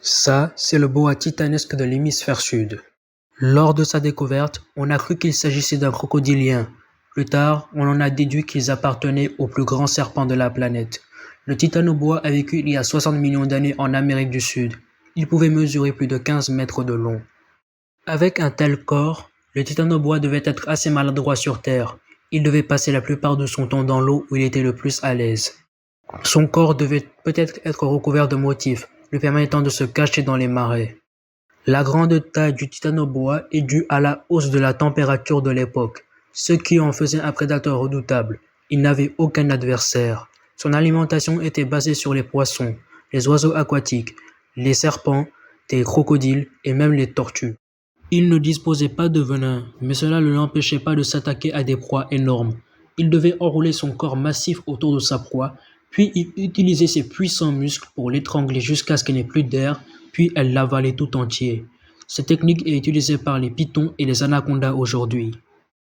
Ça, c'est le boa titanesque de l'hémisphère sud. Lors de sa découverte, on a cru qu'il s'agissait d'un crocodilien. Plus tard, on en a déduit qu'ils appartenaient au plus grand serpent de la planète. Le titanoboa a vécu il y a 60 millions d'années en Amérique du Sud. Il pouvait mesurer plus de 15 mètres de long. Avec un tel corps, le titanoboa devait être assez maladroit sur Terre. Il devait passer la plupart de son temps dans l'eau où il était le plus à l'aise. Son corps devait peut-être être recouvert de motifs, lui permettant de se cacher dans les marais. La grande taille du titanoboa est due à la hausse de la température de l'époque, ce qui en faisait un prédateur redoutable. Il n'avait aucun adversaire. Son alimentation était basée sur les poissons, les oiseaux aquatiques, les serpents, des crocodiles et même les tortues. Il ne disposait pas de venin, mais cela ne l'empêchait pas de s'attaquer à des proies énormes. Il devait enrouler son corps massif autour de sa proie, puis il utilisait ses puissants muscles pour l'étrangler jusqu'à ce qu'elle n'ait plus d'air, puis elle l'avalait tout entier. Cette technique est utilisée par les pythons et les anacondas aujourd'hui.